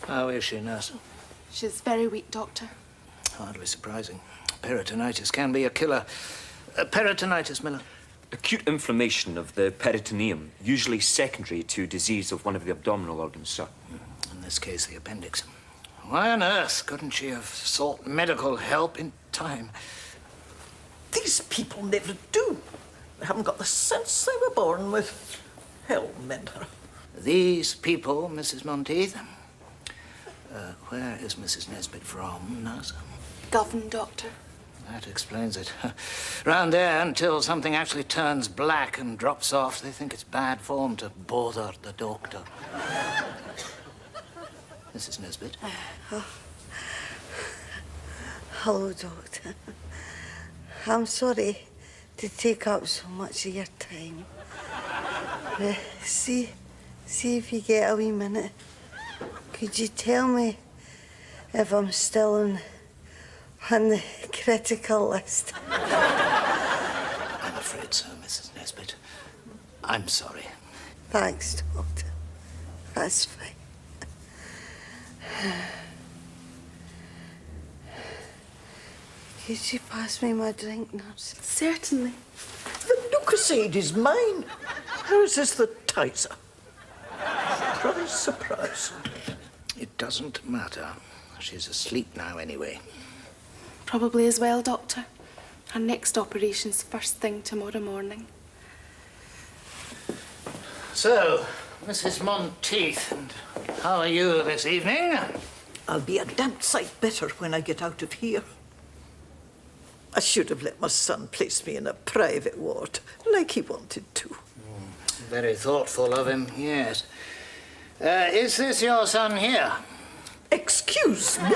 How is she, nurse? She's very weak, Doctor. Hardly surprising. Peritonitis can be a killer. Peritonitis, Miller. Acute inflammation of the peritoneum, usually secondary to disease of one of the abdominal organs, sir. In this case, the appendix. Why on earth couldn't she have sought medical help in time? These people never do. They haven't got the sense they were born with. Hell, Mentor. These people, Mrs. Monteith. Where is Mrs. Nesbitt from, nurse? Govan, Doctor. That explains it. Round there, until something actually turns black and drops off, they think it's bad form to bother the doctor. Mrs. Nesbitt. Hello, Doctor. I'm sorry to take up so much of your time. See if you get a wee minute. Could you tell me if I'm still on the critical list? I'm afraid so, Mrs. Nesbitt. I'm sorry. Thanks, Doctor. That's fine. Could you pass me my drink, nurse? Certainly. The Lucasade is mine. How is this the Tizer? Surprise, surprise. It doesn't matter. She's asleep now, anyway. Probably as well, Doctor. Her next operation's first thing tomorrow morning. So, Mrs. Monteith, and how are you this evening? I'll be a damned sight better when I get out of here. I should have let my son place me in a private ward, like he wanted to. Very thoughtful of him, yes. Is this your son here? Excuse me.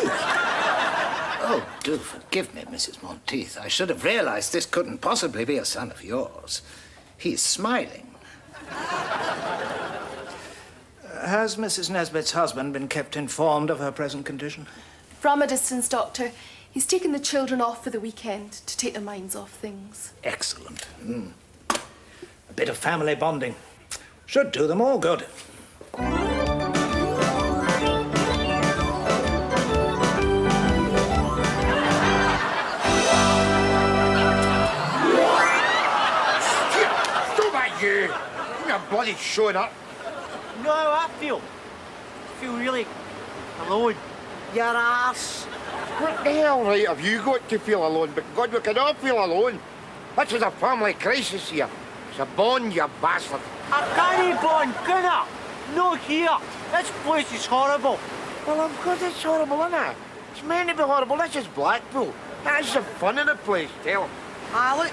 Oh, do forgive me, Mrs. Monteith. I should have realized this couldn't possibly be a son of yours. He's smiling. Has Mrs. Nesbitt's husband been kept informed of her present condition? From a distance, Doctor. He's taken the children off for the weekend to take their minds off things. Excellent. A bit of family bonding. Should do them all good. You're bloody showing up. You know how I feel? I feel really alone. Your arse. What the hell right have you got to feel alone? But God, we can all feel alone. This is a family crisis here. It's a bond, you bastard. I can't bond, can I? No here. This place is horrible. Well, of course it's horrible, isn't it? It's meant to be horrible. This is Blackpool. That's the fun of the place, tell 'em. Ah, look,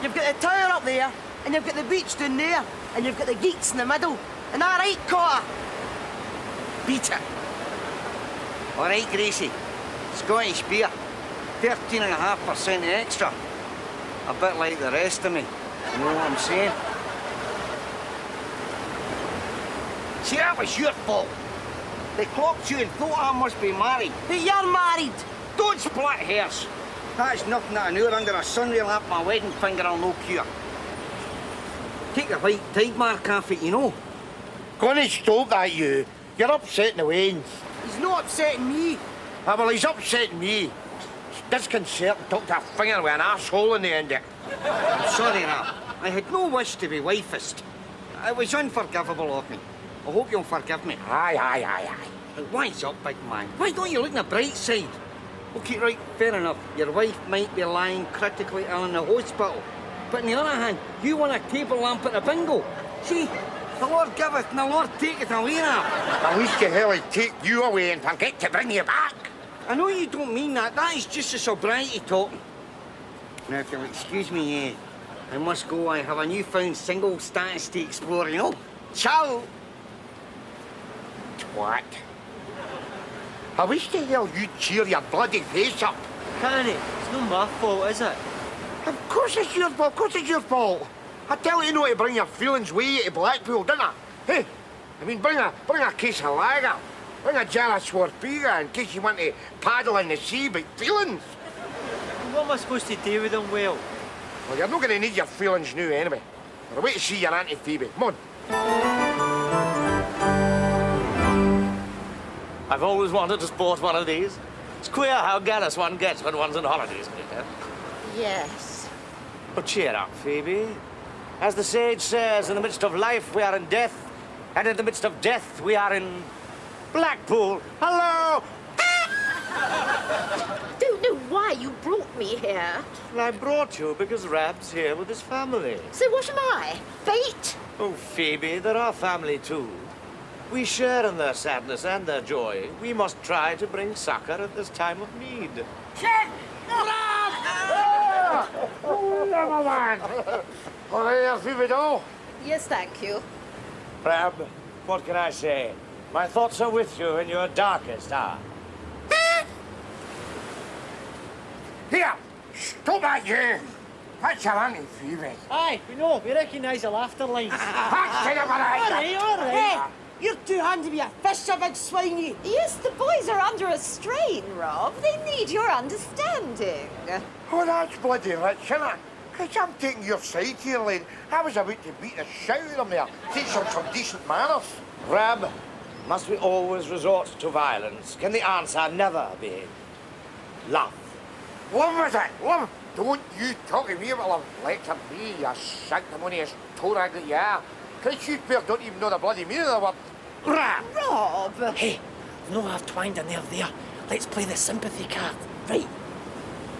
you've got the tower up there, and you've got the beach down there, and you've got the geeks in the middle. And all right, Cotter? Beat it. All right, Gracie. Scottish beer. 13.5% extra. A bit like the rest of me. You know what I'm saying? See, that was your fault. They clocked you and thought I must be married. But you're married. Don't split hairs. That's nothing that an hour under a sunrail at my wedding finger will no cure. Take the white tide mark off it, you know. Gonna stop that, you. You're upsetting the Waynes. He's not upsetting me. Ah, well, he's upsetting me. It's disconcerting talk to a finger with an arsehole in the end of it. I'm sorry, Rab. I had no wish to be wifist. It was unforgivable of me. I hope you'll forgive me. Aye. But wise up, big man. Why don't you look on the bright side? OK, right, fair enough. Your wife might be lying critically ill in the hospital. But on the other hand, you won a table lamp at a bingo. See, the Lord giveth and the Lord taketh away, Rab. At least the hell he'd take you away and forget to bring you back. I know you don't mean that. That is just a sobriety talking. Now, if you'll excuse me, I must go. I have a newfound single status to explore, you know. Ciao! Twat. I wish the hell you'd cheer your bloody face up. Can't it? It's not my fault, is it? Of course it's your fault. Of course it's your fault. I tell you not to bring your feelings with you to Blackpool, didn't I? Hey, I mean, bring a case of lager. Bring a jar of Swarpiga in case you want to paddle in the sea, but feelings. What am I supposed to do with them, Will? Well, you're not going to need your feelings now, anyway. I'll wait to see your Auntie Phoebe. Come on. I've always wanted to sport one of these. It's queer how gallus one gets when one's on holiday, isn't it? Eh? Yes. But cheer up, Phoebe. As the sage says, in the midst of life we are in death, and in the midst of death we are in Blackpool. Hello! Don't know why you brought me here. I brought you because Rab's here with his family. So what am I? Bait? Oh, Phoebe, they're our family too. We share in their sadness and their joy. We must try to bring succor at this time of need. Shug! Rab! Oh, never mind. Oh, there, Phoebe doll. Yes, thank you. Rab, what can I say? My thoughts are with you in your darkest hour. Here, stop that, you. That's your auntie, Phoebe. Aye, we know. We recognise the laughter lines. That's kind of All right. Hey, you're too handy to be a fish, you big swine, you. Yes, the boys are under a strain, Rob. They need your understanding. Oh, that's bloody rich, isn't it? Because I'm taking your side here, lad. I was about to beat the shit out of them there. Teach them some decent manners. Rab, must we always resort to violence? Can the answer never be love? Love is it, love. Don't you talk to me about love. Lecture me, you sanctimonious toe rag that you are. Because you pair don't even know the bloody meaning of the word. Rab! Rob! Hey, no, I've twanged a nerve there. Let's play the sympathy card. Right.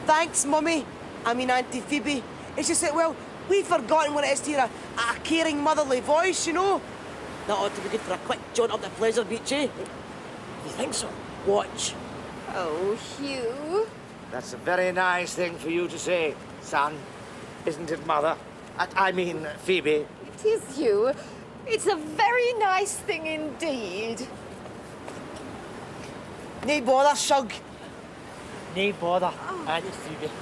Thanks, Mummy. I mean, Auntie Phoebe. It's just that, well, we've forgotten what it is to hear a caring motherly voice, you know? That ought to be good for a quick jaunt up the pleasure beach, eh? You think so? Watch. Oh, Hugh. That's a very nice thing for you to say, son. Isn't it, Mother? I mean, Phoebe. It is, Hugh. It's a very nice thing indeed. Nay bother, Shug. Nay bother, Auntie Phoebe.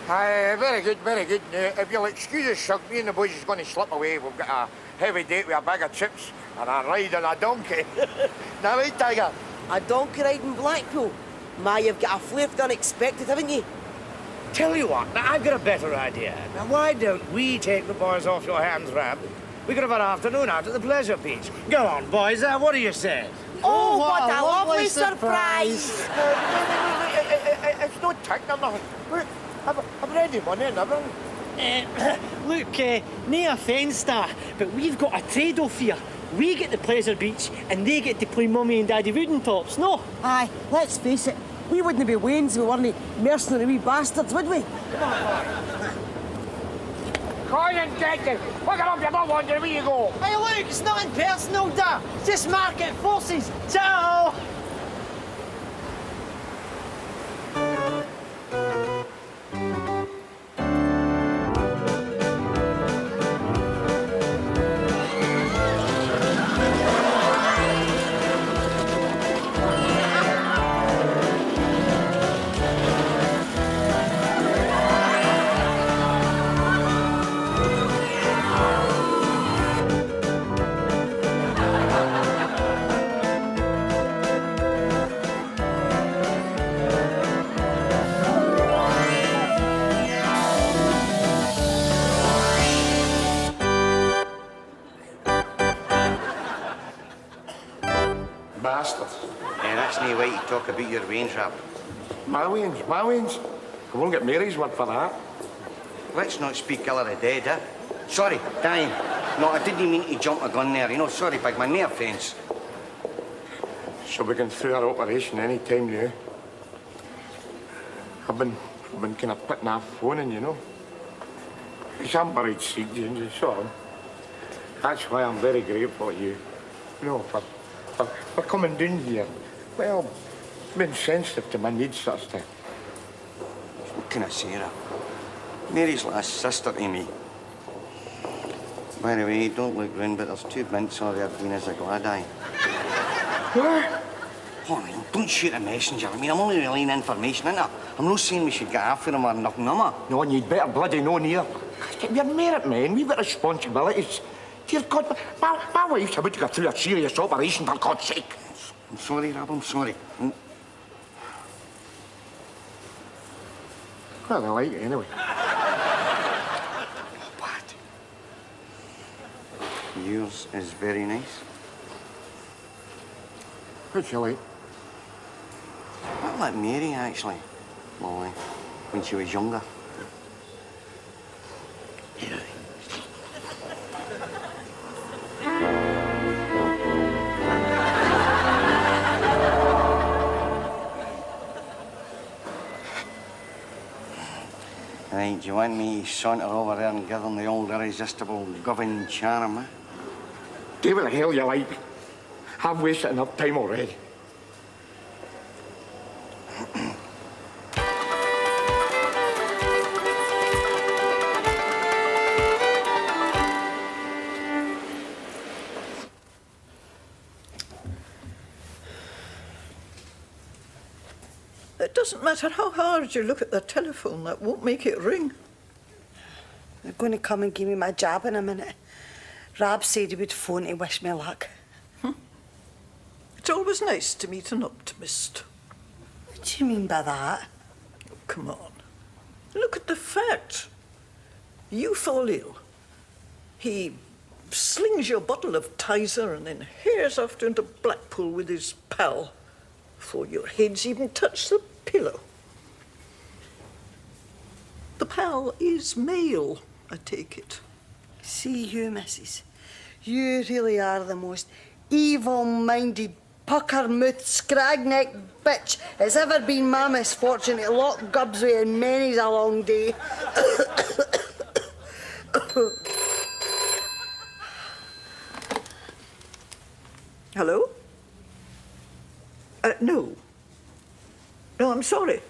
Aye, very good, very good. If you'll excuse us, Shug, me and the boys is going to slip away. We've got a heavy date with a bag of chips and a ride on a donkey. Now, right, Tiger? A donkey ride in Blackpool. My, you've got a flare for the unexpected, haven't you? Tell you what, now I've got a better idea. Now, why don't we take the boys off your hands, Rab? We could have an afternoon out at the pleasure beach. Go on, boys. What do you say? Oh, what a lovely surprise! It's no tick or nothing. Look, I've ready money and everything. Look, no offence, da, but we've got a trade-off here. We get the pleasure beach, and they get to play Mummy and Daddy Wooden Tops, no? Aye, let's face it, we wouldn't be Waynes if we weren't mercenary wee bastards, would we? Call and get it. Look at up, you're not wondering where you go. Hey, look, it's nothing personal, da. It's just market forces. Ciao! Bastard. Yeah, that's no way to talk about your range, Rab. My wings. I won't get Mary's word for that. Let's not speak ill of the dead, eh? Sorry, dying. No, I didn't mean to jump a gun there, you know. Sorry, big man, no offence. She'll be going through her operation any time now. I've been kind of putting off phoning, you know. Because I'm buried seed, Ginger, so that's why I'm very grateful to you. You know, for coming down here. Well, being sensitive to my needs, sort of thing. What can I say, Rab? Mary's like a sister to me. By the way, don't look round, but there's 2 mints on there being as a glad eye. What? Oh, no, don't shoot a messenger. I mean, I'm only relaying information, innit? I'm not saying we should get after him or nothing, am I? No, and you'd better bloody know near. We're married men, we've got responsibilities. Dear God, my wife's about to go through a serious operation, for God's sake. I'm sorry, Rab, I'm sorry. Well, they like it anyway. Bad. Yours is very nice. What'd you like? bit like Mary, actually. Well, when she was younger. Yeah. Right, do you want me to saunter over there and give them the old irresistible govern charm, eh? Do what the hell you like. I've wasted enough time already. It doesn't matter how hard you look at the telephone, that won't make it ring. They're going to come and give me my jab in a minute. Rab said he would phone to wish me luck. It's always nice to meet an optimist. What do you mean by that? Oh, come on. Look at the facts. You fall ill. He slings you a bottle of Tizer and then hares off into Blackpool with his pal before your head's even touched the pillow. The pal is male, I take it. See you, missus. You really are the most evil-minded, pucker-mouthed, scrag-necked bitch it's ever been my misfortune to lock gubs with in many's a long day. Hello? No. No, I'm sorry.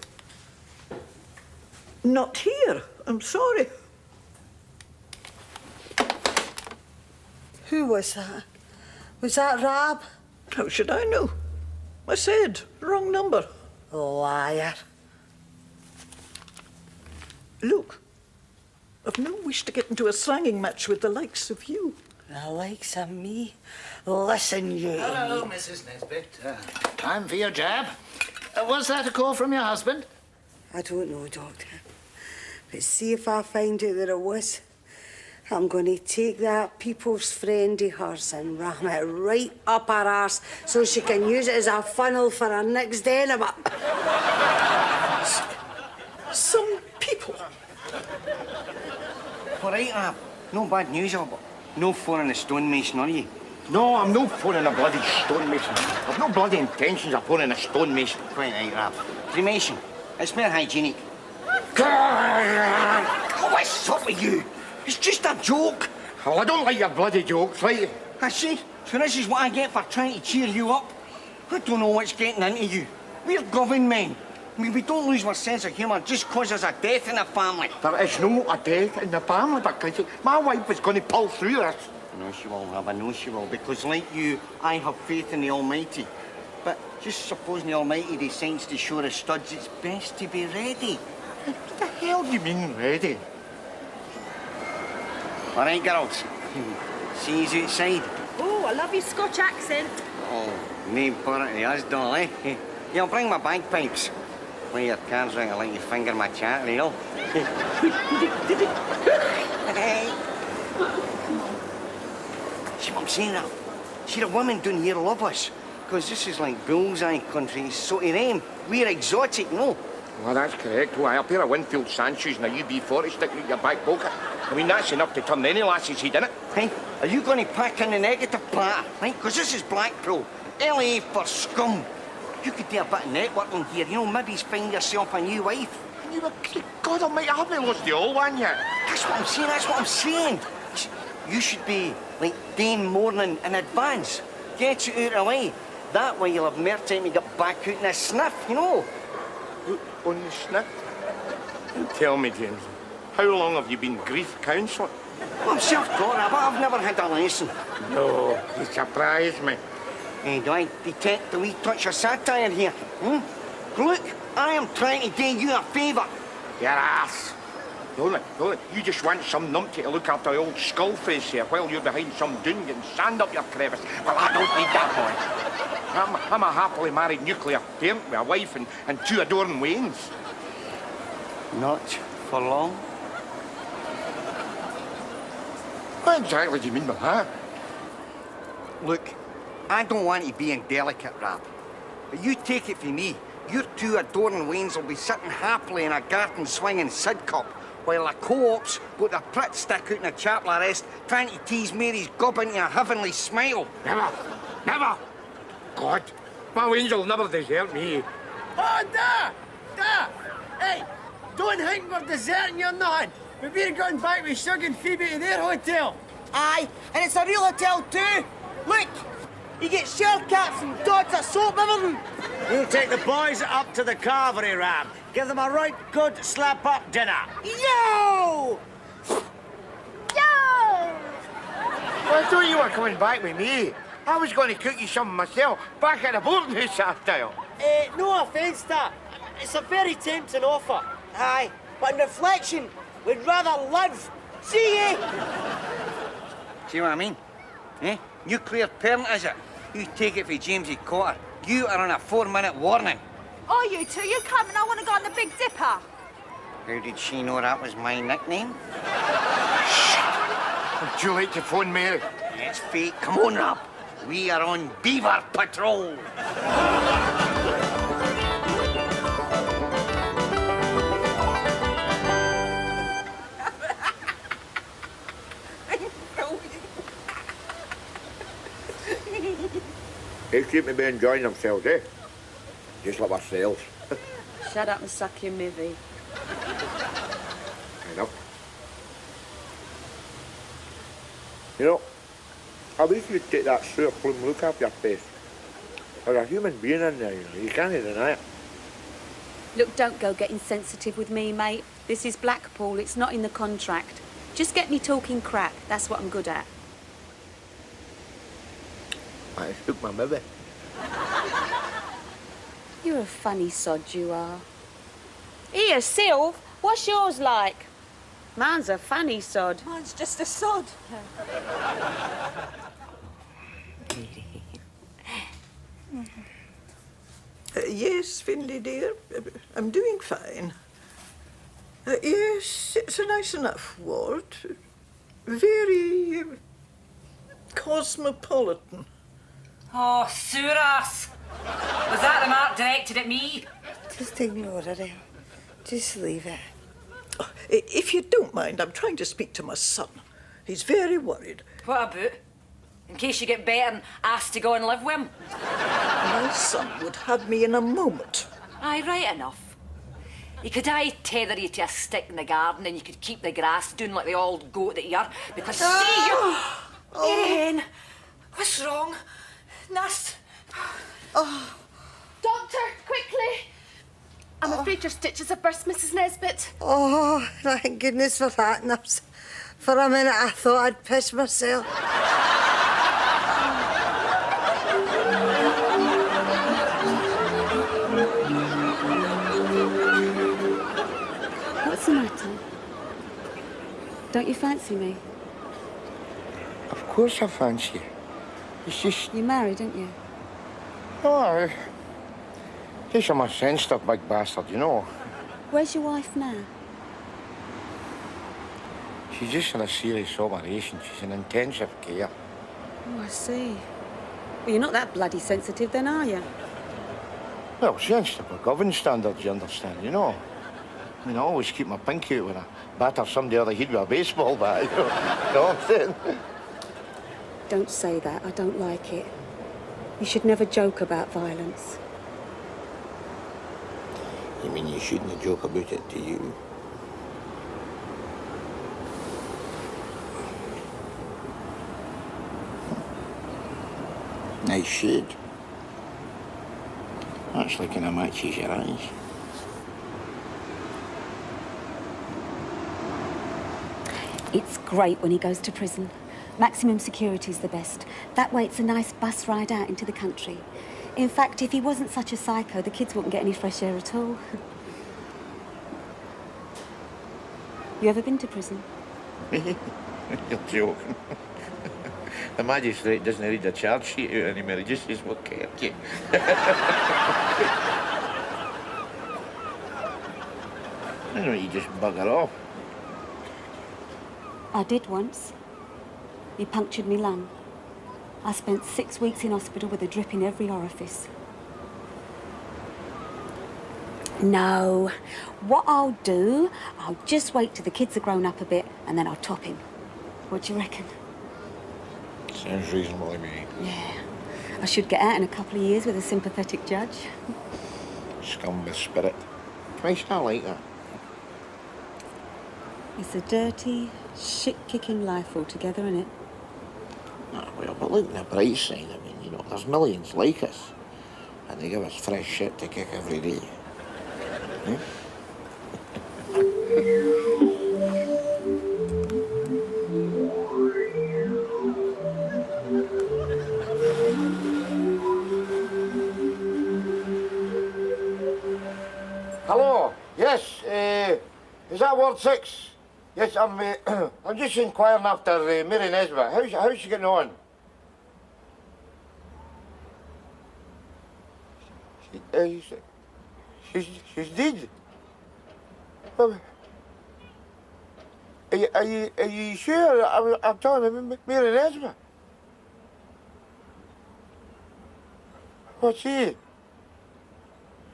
Not here. I'm sorry. Who was that? Was that Rab? How should I know? I said, wrong number. Liar. Look, I've no wish to get into a slanging match with the likes of you. The likes of me? Listen, you. Hello, Mrs. Nesbitt. Time for your jab. Was that a call from your husband? I don't know, Doctor. But see if I find out that it was. I'm going to take that people's friend of hers and ram it right up her arse so she can use it as a funnel for her next enema. Some people. All right, Rab. No bad news, but no phoning the stonemason, are you? No, I'm no phoning a bloody stonemason. I've no bloody intentions of phoning a stonemason. Quite right, Rab. Cremation. It's more hygienic. Oh, what's up with you? It's just a joke. Oh, I don't like your bloody jokes, right? I see. So this is what I get for trying to cheer you up. I don't know what's getting into you. We're governed men. I mean, we don't lose our sense of humour just because there's a death in the family. There is no a death in the family, but my wife is going to pull through this. I know she will, Rab. I know she will. Because like you, I have faith in the Almighty. But just supposing the Almighty decides to show the studs, it's best to be ready. What the hell do you mean, ready? All right, girls. See you outside. Oh, I love your Scotch accent. Oh, me party us, doll, eh? Yeah, I'll bring my bagpipes. Play your cards right, I'll let you finger my chat reel. See what I'm saying, now? See, the women down here love us. Because this is like bullseye country, so to them, we're exotic, no? Well, that's correct. Why, a pair of Winfield Sandshoes and a UB40 sticking out your back pocket. I mean, that's enough to turn any lassie's head, innit? Hey, are you going to pack in the negative platter, right? Because this is Blackpool. LA for scum. You could do a bit of networking here, you know, maybe find yourself a new wife. And you were, God almighty, I haven't lost the old one yet. That's what I'm saying, that's what I'm saying. You should be, like, Dane mourning in advance. Get you out of the way. That way you'll have more time to get back out in a sniff, you know. On the sniff? Tell me, James, how long have you been grief counselling? Well, I'm self-taught, but I've never had a lesson. No, you surprised me. Hey, do I detect a wee touch of satire here? Look, I am trying to do you a favour. Your ass. Don't you just want some numpty to look after the old skull face here while you're behind some dune getting sand up your crevice. Well, I don't need that, boy. I'm a happily married nuclear parent with a wife and two adoring wains. Not for long. What exactly do you mean by that? Look, I don't want to be indelicate, Rab. But you take it from me, your two adoring wains will be sitting happily in a garden swinging Sidcup, while the co-ops got their prit stick out in a chapel arrest trying to tease Mary's gob into a heavenly smile. Never! Never! God, my wains will never desert me. Oh, da! Da! Hey, don't think we're deserting you nothing. But we're going back with Shug and Phoebe to their hotel. Aye, and it's a real hotel too. Look, you get shell caps and dots of soap, everything. You take the boys up to the carvery, Rab. Give them a right good slap-up dinner. Yo! Yo! Well, I thought you were coming back with me. I was going to cook you something myself, back at the boarding house after you. No offence, da. It's a very tempting offer. Aye, but in reflection, we'd rather live. See ye? See what I mean? Eh? Nuclear parent, is it? You take it for Jamesie Cotter. You are on a 4-minute warning. Oh, you two, you coming? I want to go on the Big Dipper. How did she know that was my nickname? Would you like to phone Mary? It's fate. Come on, Rab. We are on beaver patrol. They keep me be enjoying themselves, eh? Just like ourselves. Shut up and suck your mivvy. Enough. You know, I wish you'd take that sour plum look off your face. There's a human being in there, you know. You can't deny it. Look, don't go getting sensitive with me, mate. This is Blackpool. It's not in the contract. Just get me talking crap. That's what I'm good at. I took my mother. You're a funny sod, you are. Here, Sylv, what's yours like? Mine's a funny sod. Mine's just a sod. Yes, Finlay, dear. I'm doing fine. Yes, it's a nice enough ward. Very cosmopolitan. Oh, sewer ass! Was that the mark directed at me? Just ignore her, El. Just leave it. Oh, if you don't mind, I'm trying to speak to my son. He's very worried. What about? In case you get better and asked to go and live with him? My son would have me in a moment. Aye, right enough. He could tether you to a stick in the garden and you could keep the grass doing like the old goat that you are. Because see you... Irene, what's wrong? Nurse. Doctor, quickly! I'm afraid your stitches have burst, Mrs. Nesbitt. Oh, thank goodness for that, nurse. For a minute, I thought I'd piss myself. What's the matter? Don't you fancy me? Of course I fancy you. It's just... You're married, aren't you? Oh, just I'm a sensitive big bastard, you know. Where's your wife now? She's just in a serious operation. She's in intensive care. Oh, I see. Well, you're not that bloody sensitive then, are you? Well, sensitive by government standards, you understand, you know. I mean, I always keep my pinky out when I batter somebody over the head with a baseball bat, you know. You know what I'm saying? Don't say that. I don't like it. You should never joke about violence. You mean you shouldn't joke about it to you? Nice shade. Actually kind of matches your eyes. It's great when he goes to prison. Maximum security's the best. That way it's a nice bus ride out into the country. In fact, if he wasn't such a psycho, the kids wouldn't get any fresh air at all. You ever been to prison? You're joking. The magistrate doesn't read the charge sheet out anymore. He just says what kept you. I know you just bugger off. I did once. He punctured me lung. I spent 6 weeks in hospital with a drip in every orifice. No. What I'll do, I'll just wait till the kids are grown up a bit and then I'll top him. What do you reckon? Sounds reasonable to me. Yeah. I should get out in a couple of years with a sympathetic judge. Scum with spirit. Christ, I like that. It's a dirty, shit-kicking life altogether, isn't it? Ah, well, but look on the bright side. I mean, you know, there's millions like us. And they give us fresh shit to kick every day. Hmm? Hello. Yes. Is that Ward 6? Yes, I'm just inquiring after Mary Nesbitt. How's she getting on? She's dead. Well, are you sure? I'm telling you, Mary Nesbitt. What's she?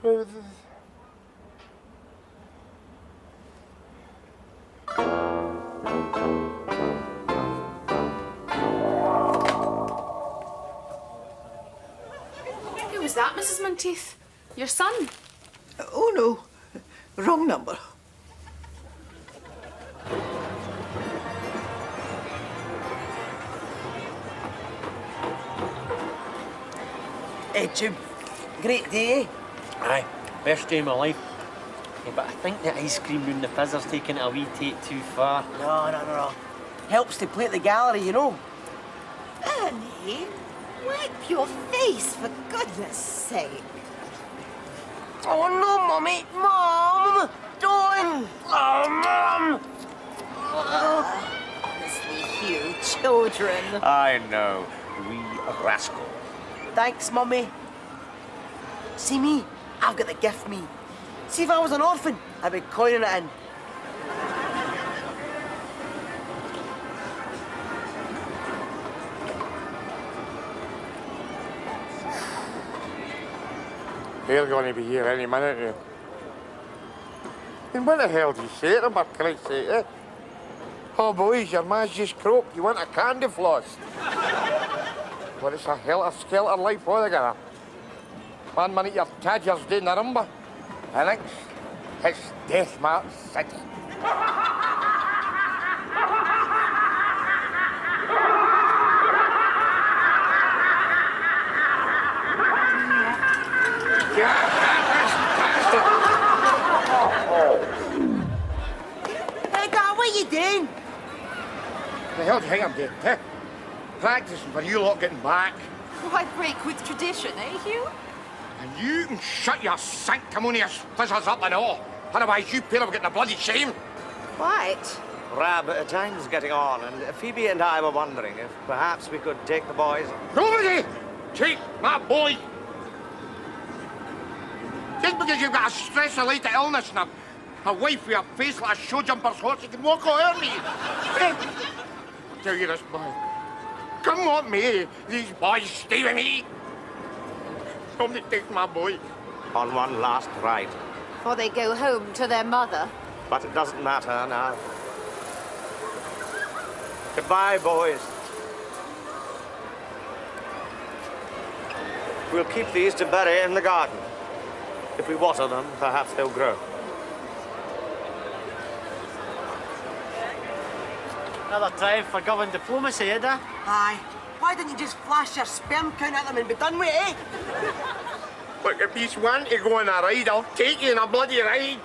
Who was that, Mrs. Monteith? Your son? Oh, no. Wrong number. Hey, Jim. Great day. Aye, best day of my life. Yeah, but I think the ice cream round the fizzer's taking it a wee take too far. No. Helps to plate the gallery, you know. Bernie, wipe your face, for goodness sake. Oh, no, Mummy. Mum! Don't! Oh, Mum! Honestly, you children. I know. Wee rascal. Thanks, Mummy. See me? I've got the gift, me. See, if I was an orphan, I'd be coining it in. They're going to be here any minute now. And what the hell do you say to them, for Christ's sake, eh? Oh, boys, your man's just croaked. You want a candy floss? Well, it's a helter-skelter life altogether. 1 minute your tadger's doing the rumba, and next, it's Death March City. Hey, God, what are you doing? The hell do you think I'm doing, eh? Practicing for you lot getting back. Why break with tradition, eh, Hugh? And you can shut your sanctimonious fizzers up and all. Otherwise, you pair will get the bloody shame. What? Rab, time's getting on, and Phoebe and I were wondering if perhaps we could take the boys. Nobody take my boy. Just because you've got a stress-related illness and a wife with a face like a show jumper's horse, you can walk all over me. Tell you this, boy. Come on, me. These boys stay with me. Somebody take my boy. On one last ride. Before they go home to their mother. But it doesn't matter now. Goodbye, boys. We'll keep these to bury in the garden. If we water them, perhaps they'll grow. Another time for government diplomacy, eh, Da? Aye. Why didn't you just flash your sperm count at them and be done with it, eh? Look, if you want to go on a ride, I'll take you on a bloody ride.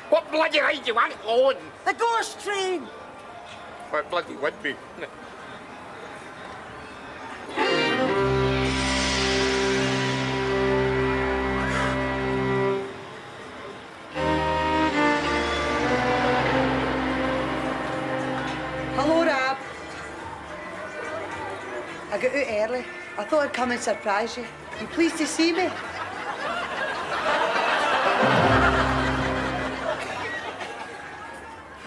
What bloody ride do you want to go on? The ghost train! Well, it bloody would be. Hello, Rab. I got out early. I thought I'd come and surprise you. You pleased to see me?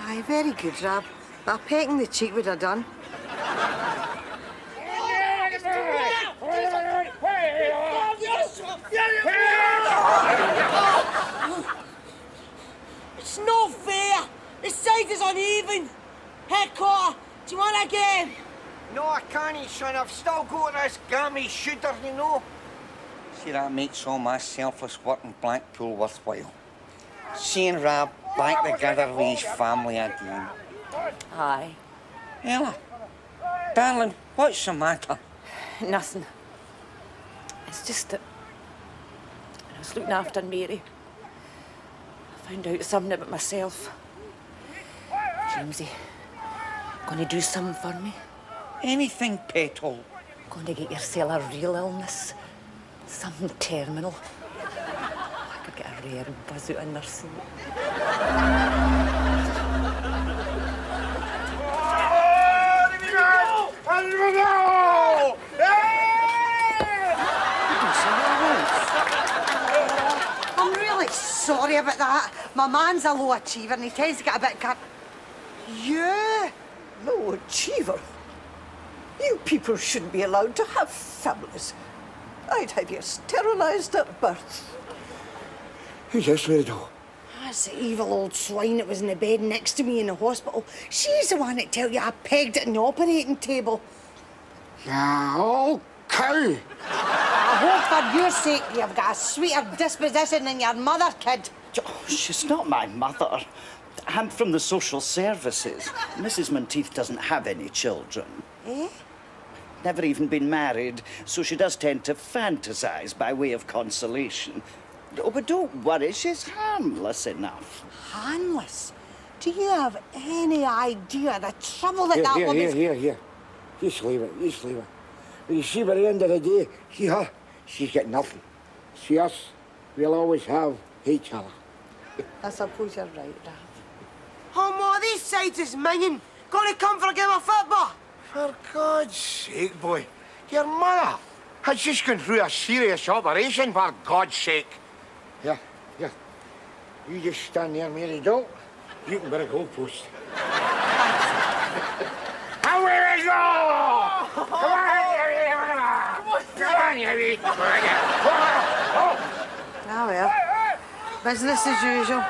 Aye, very good, Rab. A peck in the cheek would have done. uneven. Headquarter, do you want a game? No, I can't, son. I've still got this gammy shooter, you know. See, that makes all my selfless work in Blackpool worthwhile. Seeing Rab back together with his family again. Aye. Ella, darling, what's the matter? Nothing. It's just that when I was looking after Mary, I found out something about myself. Jamesie, going to do something for me? Anything, Petal. Going to get yourself a real illness. Something terminal. I could get a rare buzz out of nursing. I'm really sorry about that. My man's a low achiever and he tends to get a bit Yeah, low achiever. You people shouldn't be allowed to have families. I'd have you sterilised at birth. Who's this lady, though? That's the evil old swine that was in the bed next to me in the hospital. She's the one that tell you I pegged it in the operating table. Nah, old cow. I hope for your sake you've got a sweeter disposition than your mother, kid. Oh, she's not my mother. I'm from the social services. Mrs. Monteith doesn't have any children. Eh? Never even been married, so she does tend to fantasize by way of consolation. Oh, but don't worry, she's harmless enough. Harmless? Do you have any idea the trouble that that woman's... Here. Just leave it, But you see, by the end of the day, see her, she's got nothing. See us, we'll always have each other. I suppose you're right, Rab. Oh, Ma, these sides is minging. Gonna come for a game of football? For God's sake, boy, your mother has just gone through a serious operation, for God's sake. Here. You just stand there, Mary Doll. You can better goalpost. Away we go! Come on, you wee. Ah, well. Business as usual.